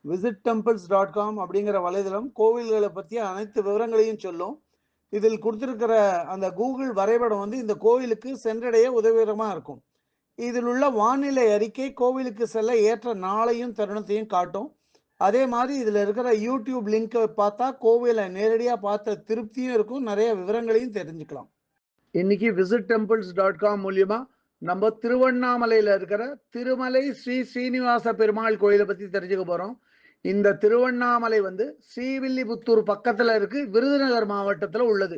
visittemples.com அப்படிங்கிற வலைதளம் கோவில்களை பற்றிய அனைத்து விவரங்களையும் சொல்லும். இதில் கொடுத்திருக்கிற அந்த கூகுள் வரைபடம் வந்து இந்த கோவிலுக்கு சென்றடைய உதவிகரமாக இருக்கும். இதில் உள்ள வானிலை அறிக்கை கோவிலுக்கு செல்ல ஏற்ற நாளையும் தருணத்தையும் காட்டும். அதே மாதிரி இதில் இருக்கிற யூடியூப் லிங்கை பார்த்தா கோவிலை நேரடியாக பார்த்த திருப்தியும் இருக்கும், நிறைய விவரங்களையும் தெரிஞ்சுக்கலாம். இன்னைக்கு visittemples.com மூலியமா நம்ம திருவண்ணாமலையில் இருக்கிற திருமலை ஸ்ரீ ஸ்ரீனிவாச பெருமாள் கோயிலை பற்றி தெரிஞ்சுக்க போகிறோம். இந்த திருவண்ணாமலை வந்து ஸ்ரீவில்லிபுத்தூர் பக்கத்தில் இருக்கு, விருதுநகர் மாவட்டத்தில் உள்ளது.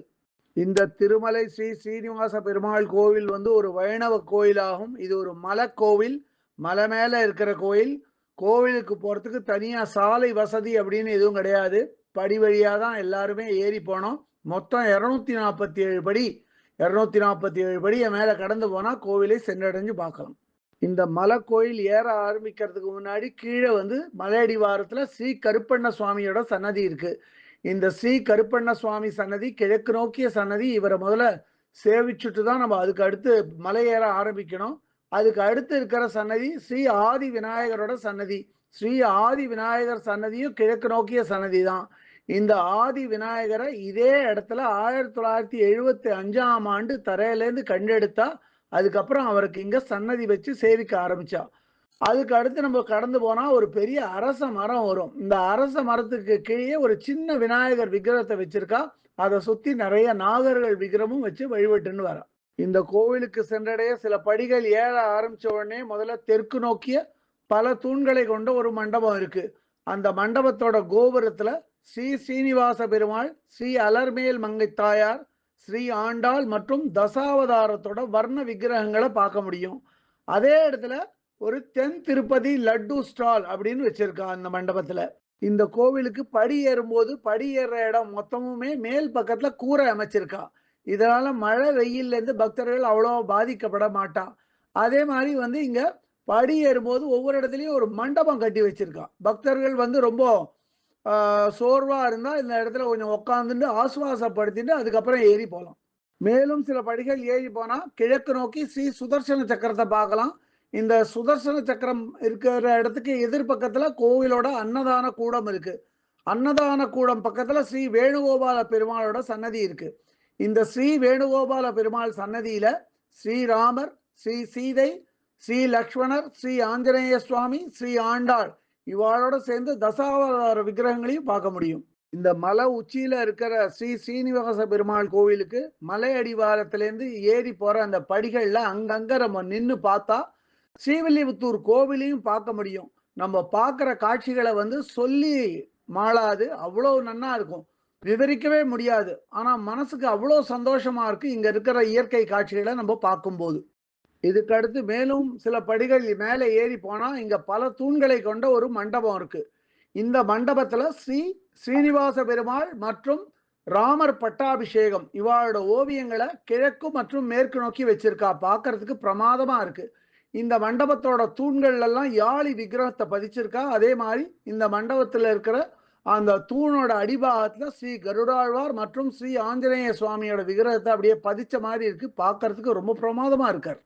இந்த திருமலை ஸ்ரீ ஸ்ரீனிவாச பெருமாள் கோவில் வந்து ஒரு வைணவ கோயிலாகும். இது ஒரு மலை கோவில், மலை மேலே இருக்கிற கோயில். கோவிலுக்கு போகிறதுக்கு தனியாக சாலை வசதி அப்படின்னு எதுவும் கிடையாது. படி வழியாக தான் எல்லாருமே ஏறி போனோம். மொத்தம் 247 படி, 247 படியை மேலே கடந்து போனால் கோவிலை சென்றடைஞ்சு பார்க்கலாம். இந்த மலை கோயில் ஏற ஆரம்பிக்கிறதுக்கு முன்னாடி கீழே வந்து மலையடிவாரத்தில் ஸ்ரீ கருப்பண்ண சுவாமியோட சன்னதி இருக்கு. இந்த ஸ்ரீ கருப்பண்ண சுவாமி சன்னதி கிழக்கு நோக்கிய சன்னதி. இவரை முதல்ல சேவிச்சுட்டு தான் நம்ம அதுக்கு அடுத்து மலை ஏற ஆரம்பிக்கணும். அதுக்கு அடுத்து இருக்கிற சன்னதி ஸ்ரீ ஆதி விநாயகரோட சன்னதி. ஸ்ரீ ஆதி விநாயகர் சன்னதியும் கிழக்கு நோக்கிய சன்னதி தான். இந்த ஆதி விநாயகரை இதே இடத்துல 1975ஆம் ஆண்டு தரையிலேருந்து கண்டெடுத்தா, அதுக்கப்புறம் அவருக்கு இங்க சன்னதி வச்சு சேவிக்க ஆரம்பிச்சா. அதுக்கு அடுத்து நம்ம கடந்து போனா ஒரு பெரிய அரச மரம் வரும். இந்த அரச மரத்துக்கு கீழே ஒரு சின்ன விநாயகர் விக்கிரகத்தை வச்சிருக்கா. அதை சுத்தி நிறைய நாகர்கள் விக்கிரமும் வச்சு வழிபட்டுன்னு வர. இந்த கோவிலுக்கு சென்றடைய சில படிகள் ஏற ஆரம்பிச்ச உடனே முதல்ல தெற்கு நோக்கிய பல தூண்களை கொண்ட ஒரு மண்டபம் இருக்கு. அந்த மண்டபத்தோட கோபுரத்துல ஸ்ரீ ஸ்ரீனிவாச பெருமாள், ஸ்ரீ அலர்மேல் மங்கை தாயார், ஸ்ரீ ஆண்டாள் மற்றும் தசாவதாரத்தோட வர்ண விக்கிரகங்களை பார்க்க முடியும். அதே இடத்துல ஒரு தென் திருப்பதி லட்டு ஸ்டால் அப்படின்னு வச்சிருக்கா அந்த மண்டபத்துல. இந்த கோவிலுக்கு படி ஏறும்போது படி ஏற இடம் மொத்தமுமே மேல் பக்கத்துல கூரை அமைச்சிருக்கா. இதனால மழை வெயில்ல இருந்து பக்தர்கள் அவ்வளோ பாதிக்கப்பட மாட்டா. அதே மாதிரி வந்து இங்க படி ஏறும்போது ஒவ்வொரு இடத்துலயும் ஒரு மண்டபம் கட்டி வச்சிருக்கா. பக்தர்கள் வந்து ரொம்ப சோர்வா இருந்தா இந்த இடத்துல கொஞ்சம் உட்காந்துட்டு ஆசுவாசப்படுத்திட்டு அதுக்கப்புறம் ஏறி போகலாம். மேலும் சில படிகள் ஏறி போனா கிழக்கு நோக்கி ஸ்ரீ சுதர்சன சக்கரத்தை பார்க்கலாம். இந்த சுதர்சன சக்கரம் இருக்கிற இடத்துக்கு எதிர்பக்கத்துல கோவிலோட அன்னதான கூடம் இருக்கு. அன்னதான கூடம் பக்கத்துல ஸ்ரீ வேணுகோபால பெருமாளோட சன்னதி இருக்கு. இந்த ஸ்ரீ வேணுகோபால பெருமாள் சன்னதியில ஸ்ரீராமர், ஸ்ரீ சீதை, ஸ்ரீ லக்ஷ்மணர், ஸ்ரீ ஆஞ்சநேய சுவாமி, ஸ்ரீ ஆண்டாள் இவாளோட சேர்ந்து தசாவதார விக்கிரகங்களையும் பார்க்க முடியும். இந்த மலை உச்சியில இருக்கிற ஸ்ரீ ஸ்ரீனிவாச பெருமாள் கோவிலுக்கு மலை அடிவாரத்திலேருந்து ஏறி போற அந்த படிகள்ல அங்கங்க நம்ம நின்று பார்த்தா ஸ்ரீவில்லிபுத்தூர் கோவிலையும் பார்க்க முடியும். நம்ம பார்க்குற காட்சிகளை வந்து சொல்லி மாளாது, அவ்வளோ நன்னா இருக்கும், விவரிக்கவே முடியாது. ஆனா மனசுக்கு அவ்வளோ சந்தோஷமா இருக்கு இங்க இருக்கிற இயற்கை காட்சிகளை நம்ம பார்க்கும்போது. இதுக்கு அடுத்து மேலும் சில படிகள் மேலே ஏறி போனா இங்க பல தூண்களை கொண்ட ஒரு மண்டபம் இருக்கு. இந்த மண்டபத்துல ஸ்ரீனிவாச பெருமாள் மற்றும் ராமர் பட்டாபிஷேகம் இவாளோட ஓவியங்களை கிழக்கு மற்றும் மேற்கு நோக்கி வச்சிருக்கா. பார்க்கறதுக்கு பிரமாதமா இருக்கு. இந்த மண்டபத்தோட தூண்கள் எல்லாம் யாழி விக்கிரகத்தை பதிச்சிருக்கா. அதே மாதிரி இந்த மண்டபத்துல இருக்கிற அந்த தூணோட அடிபாகத்துல ஸ்ரீ கருடாழ்வார் மற்றும் ஸ்ரீ ஆஞ்சநேய சுவாமியோட விக்கிரகத்தை அப்படியே பதிச்ச மாதிரி இருக்கு. பார்க்கறதுக்கு ரொம்ப பிரமாதமா இருக்கார்.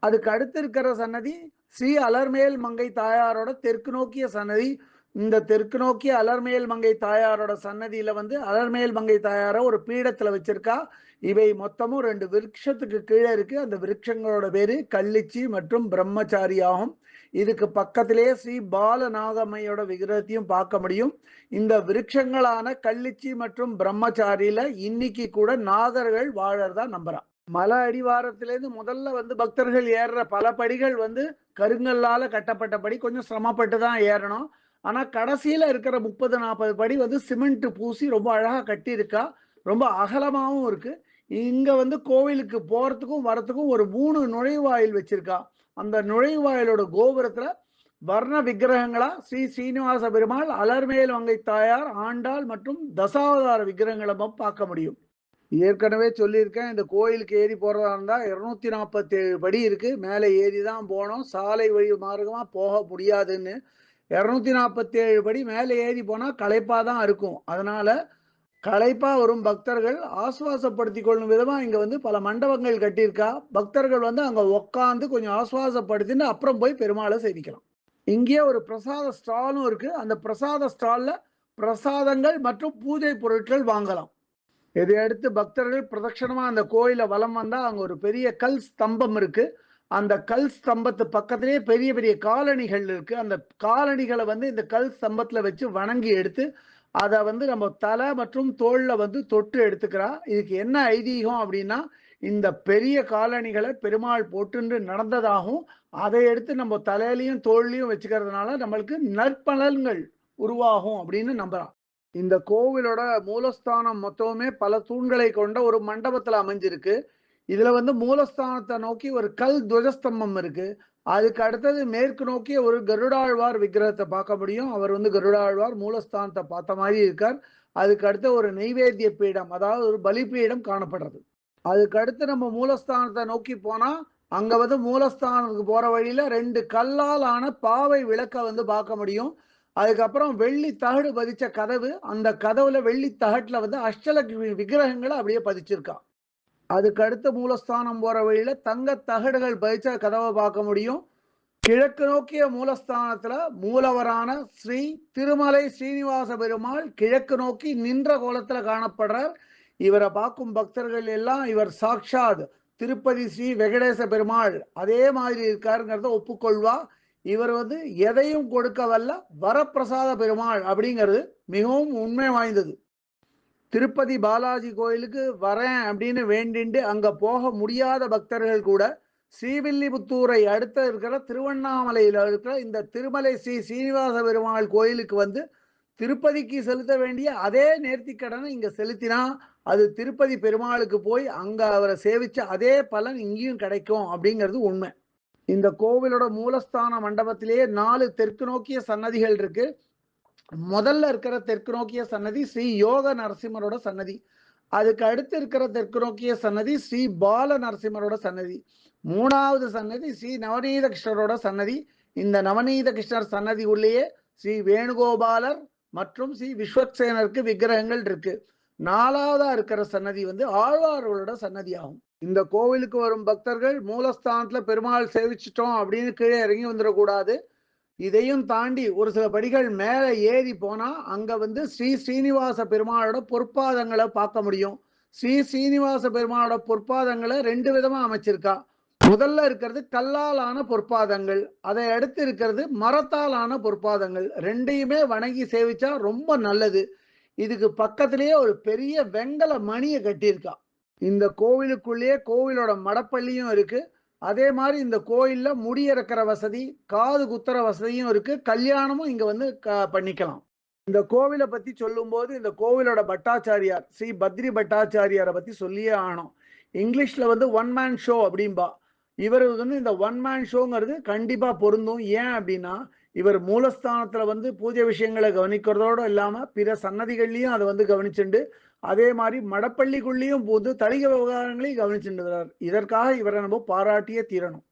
அதுக்கு அடுத்து இருக்கிற சன்னதி ஸ்ரீ அலர்மேல் மங்கை தாயாரோட தெற்கு நோக்கிய சன்னதி. இந்த தெற்கு நோக்கிய அலர்மேல் மங்கை தாயாரோட சன்னதியில வந்து அலர்மேல் மங்கை தாயார ஒரு பீடத்துல வச்சிருக்கா. இவை மொத்தமும் 2 விருட்சத்துக்கு கீழே இருக்கு. அந்த விருட்சங்களோட பேரு கள்ளிச்சி மற்றும் பிரம்மச்சாரி ஆகும். இதுக்கு பக்கத்திலேயே ஸ்ரீ பால நாகம்மையோட விக்கிரகத்தையும் பார்க்க முடியும். இந்த விருட்சங்களான கள்ளிச்சி மற்றும் பிரம்மச்சாரியில இன்னைக்கு கூட நாகர்கள் வாழறதா நம்புறா. மலை அடிவாரத்திலேருந்து முதல்ல வந்து பக்தர்கள் ஏறுற பல படிகள் வந்து கருங்கல்லால கட்டப்பட்ட படி, கொஞ்சம் சிரமப்பட்டு தான் ஏறணும். ஆனா கடைசியில இருக்கிற 30-40 படி வந்து சிமெண்ட் பூசி ரொம்ப அழகா கட்டி இருக்கா. ரொம்ப அகலமாகவும் இருக்கு. இங்க வந்து கோவிலுக்கு போறதுக்கும் வரத்துக்கும் ஒரு 3 நுழைவாயில் வச்சிருக்கா. அந்த நுழைவாயிலோட கோபுரத்துல வர்ண விக்கிரகங்களா ஸ்ரீ ஸ்ரீனிவாச பெருமாள், அலர்மேல் மங்கை தாயார், ஆண்டாள் மற்றும் தசாவதார விக்கிரகங்களை பார்க்க முடியும். ஏற்கனவே சொல்லியிருக்கேன், இந்த கோயிலுக்கு ஏறி போறதா இருந்தா 247 படி இருக்கு. மேலே ஏறி தான் போனோம், சாலை வழி மார்க்கமா போக முடியாதுன்னு. 247 படி மேலே ஏறி போனா களைப்பா தான் இருக்கும். அதனால களைப்பா வரும் பக்தர்கள் ஆசுவாசப்படுத்திக் கொள்ளும் விதமா இங்க வந்து பல மண்டபங்கள் கட்டியிருக்கா. பக்தர்கள் வந்து அங்க உட்காந்து கொஞ்சம் ஆசுவாசப்படுத்திட்டு அப்புறம் போய் பெருமாளை சேவிக்கலாம். இங்கேயே ஒரு பிரசாத ஸ்டாலும் இருக்கு. அந்த பிரசாத ஸ்டால்ல பிரசாதங்கள் மற்றும் பூஜை பொருட்கள் வாங்கலாம். இதை அடுத்து பக்தர்கள் பிரதட்சணமா அந்த கோயில வலம் வந்தா, அங்க ஒரு பெரிய கல் ஸ்தம்பம் இருக்கு. அந்த கல் ஸ்தம்பத்து பக்கத்திலேயே பெரிய பெரிய காலணிகள் இருக்கு. அந்த காலணிகள வந்து இந்த கல் ஸ்தம்பத்துல வச்சு வணங்கி எடுத்து, அத வந்து நம்ம தலை மற்றும் தோள்ல வந்து தொட்டு எடுத்துக்கிறா. இதுக்கு என்ன ஐதீகம் அப்டின்னா, இந்த பெரிய காலணிகள பெருமாள் போட்டுண்டு நடந்ததாகவும், அதை எடுத்து நம்ம தலையிலயும், தோள்லயும் வச்சுக்கிறதுனால நம்மளுக்கு நற்பலன்கள் உருவாகும் அப்படின்னு நம்புறான். இந்த கோவிலோட மூலஸ்தானம் மொத்தமுமே பல தூண்களை கொண்ட ஒரு மண்டபத்துல அமைஞ்சிருக்கு. இதுல வந்து மூலஸ்தானத்த நோக்கி ஒரு கல் துவஜஸ்தம்பம் இருக்கு. அதுக்கு அடுத்தது மேற்கு நோக்கிய ஒரு கருடாழ்வார் விக்கிரகத்த பார்க்க முடியும். அவர் வந்து கருடாழ்வார் மூலஸ்தானத்த பார்த்த மாரி இருக்கார். அதுக்கு அடுத்து ஒரு நெய்வேத்திய பீடம், அதாவது ஒரு பலிபீடம் காணப்படுறது. அதுக்கு அடுத்து நம்ம மூலஸ்தானத்த நோக்கி போனா, அங்க வந்து மூலஸ்தானத்துக்கு போற வழியில 2 கல்லால் ஆன பாவை விளக்க வந்து பார்க்க முடியும். அதுக்கப்புறம் வெள்ளி தகடு பதிச்ச கதவு. அந்த கதவுல வெள்ளி தகட்டுல வந்து அஷ்டலக்ஷ்மி விக்கிரகங்கள அப்படியே பதிச்சிருக்கா. அதுக்கு அடுத்த மூலஸ்தானம் போற வழியில தங்க தகடுகள் பதிச்ச கதவ பார்க்க முடியும். கிழக்கு நோக்கிய மூலஸ்தானத்துல மூலவரான ஸ்ரீ திருமலை ஸ்ரீனிவாச பெருமாள் கிழக்கு நோக்கி நின்ற கோலத்துல காணப்படுறார். இவரை பார்க்கும் பக்தர்கள் எல்லாம் இவர் சாக்ஷாத் திருப்பதி ஸ்ரீ வெங்கடேச பெருமாள் அதே மாதிரி இருக்காருங்கிறத ஒப்புக்கொள்வா. இவர் வந்து எதையும் கொடுக்க வல்ல வரப்பிரசாத பெருமாள் அப்படிங்கிறது மிகவும் உண்மை வாய்ந்தது. திருப்பதி பாலாஜி கோயிலுக்கு வரேன் அப்படின்னு வேண்டிண்டு அங்க போக முடியாத பக்தர்கள் கூட ஸ்ரீவில்லிபுத்தூரை அடுத்த இருக்கிற திருவண்ணாமலையில் இருக்கிற இந்த திருமலை ஸ்ரீ சீனிவாச பெருமாள் கோயிலுக்கு வந்து திருப்பதிக்கு செலுத்த வேண்டிய அதே நேர்த்திக்கடனை இங்க செலுத்தினா அது திருப்பதி பெருமாளுக்கு போய் அங்க அவரை சேவிச்ச அதே பலன் இங்கேயும் கிடைக்கும் அப்படிங்கிறது உண்மை. இந்த கோவிலோட மூலஸ்தான மண்டபத்திலேயே 4 தெற்கு நோக்கிய சன்னதிகள் இருக்கு. முதல்ல இருக்கிற தெற்கு நோக்கிய சன்னதி ஸ்ரீ யோக நரசிம்மரோட சன்னதி. அதுக்கு அடுத்து இருக்கிற தெற்கு நோக்கிய சன்னதி ஸ்ரீ பால நரசிம்மரோட சன்னதி. 3வது சன்னதி ஸ்ரீ நவநீத கிருஷ்ணரோட சன்னதி. இந்த நவநீத கிருஷ்ணர் சன்னதி உள்ளேயே ஸ்ரீ வேணுகோபாலர் மற்றும் ஸ்ரீ விஸ்வக்சேனருக்கு விக்கிரகங்கள் இருக்கு. 4வதா இருக்கிற சன்னதி வந்து ஆழ்வார்களோட சன்னதி ஆகும். இந்த கோவிலுக்கு வரும் பக்தர்கள் மூலஸ்தானத்துல பெருமாள் சேவிச்சிட்டோம் அப்படின்னு கீழே இறங்கி வந்துடக்கூடாது. இதையும் தாண்டி ஒரு சில படிகள் மேல ஏறி போனா அங்க வந்து ஸ்ரீ ஸ்ரீனிவாச பெருமாளோட பொற்பாதங்களை பார்க்க முடியும். ஸ்ரீ ஸ்ரீனிவாச பெருமாளோட பொற்பாதங்களை 2 விதமா அமைச்சிருக்கா. முதல்ல இருக்கிறது கல்லால் ஆன பொற்பாதங்கள். அதை அடுத்து இருக்கிறது மரத்தால் ஆன பொற்பாதங்கள். 2யுமே வணங்கி சேவிச்சா ரொம்ப நல்லது. இதுக்கு பக்கத்திலேயே ஒரு பெரிய வெங்கல மணியை கட்டியிருக்கா. இந்த கோவிலுக்குள்ளேயே கோவிலோட மடப்பள்ளியும் இருக்கு. அதே மாதிரி இந்த கோயில்ல முடி இறக்கிற வசதி, காது குத்துற வசதியும் இருக்கு. கல்யாணமும் இங்க வந்து பண்ணிக்கலாம். இந்த கோவிலை பத்தி சொல்லும்போது இந்த கோவிலோட பட்டாச்சாரியார் ஸ்ரீ பத்ரி பட்டாச்சாரியாரை பத்தி சொல்லியே ஆகணும். இங்கிலீஷ்ல வந்து ஒன் மேன் ஷோ அப்படின்பா. இவர் வந்து இந்த ஒன் மேன் ஷோங்கிறது கண்டிப்பா பொருந்தும். ஏன் அப்படின்னா இவர் மூலஸ்தானத்துல வந்து பூஜை விஷயங்களை கவனிக்கிறதோட இல்லாம பிற சன்னதிகள்லயும் அதை வந்து கவனிச்சுண்டு அதே மாதிரி மடப்பள்ளிக்குள்ளேயும் போது தலிக விவகாரங்களையும் கவனிச்சுட்டு இதற்காக இவரை நம்ம பாராட்டியே தீரணும்.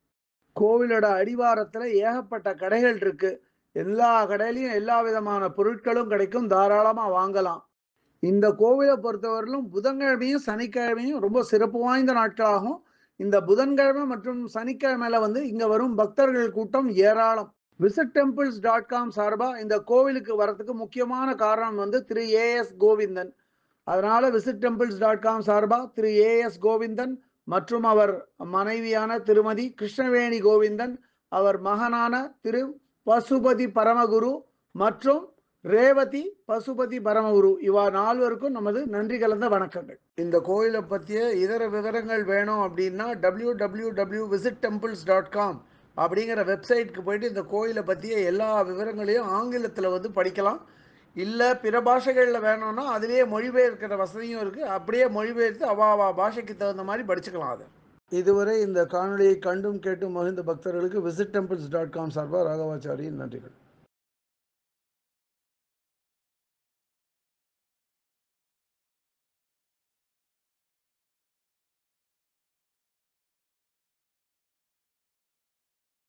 கோவிலோட அடிவாரத்துல ஏகப்பட்ட கடைகள் இருக்கு. எல்லா கடையிலையும் எல்லா விதமான பொருட்களும் கிடைக்கும். தாராளமா வாங்கலாம். இந்த கோவிலை பொறுத்தவரையிலும் புதன்கிழமையும் சனிக்கிழமையும் ரொம்ப சிறப்பு வாய்ந்த நாட்களாகும். இந்த புதன்கிழமை மற்றும் சனிக்கிழமையில வந்து இங்க வரும் பக்தர்கள் கூட்டம் ஏராளம். visitTemples.com சார்பா இந்த கோவிலுக்கு வரத்துக்கு முக்கியமான காரணம் வந்து திரு ஏஎஸ் கோவிந்தன். அதனால visitTemples.com சார்பா திரு ஏஎஸ் கோவிந்தன் மற்றும் அவர் மனைவியான திருமதி கிருஷ்ணவேணி கோவிந்தன், அவர் மகனான திரு பசுபதி பரமகுரு மற்றும் ரேவதி பசுபதி பரமகுரு இவா 4 நமது நன்றி கலந்த வணக்கங்கள். இந்த கோயிலை பற்றிய இதர விவரங்கள் வேணும் அப்படின்னா www.visittemples.com அப்படிங்கிற வெப்சைட்க்கு போயிட்டு இந்த கோயிலை பற்றிய எல்லா விவரங்களையும் ஆங்கிலத்தில் வந்து படிக்கலாம். இல்லை பிற பாஷைகளில் வேணும்னா அதிலேயே மொழிபெயர்க்கிற வசதியும் இருக்குது. அப்படியே மொழிபெயர்த்து அவாவா பாஷைக்கு தகுந்த மாதிரி படிச்சுக்கலாம் அதை. இதுவரை இந்த காணொலியை கண்டும் கேட்டும் மகிழ்ந்த பக்தர்களுக்கு visitTemples.com சார்பாக ராகவாச்சாரியின் நன்றிகள்.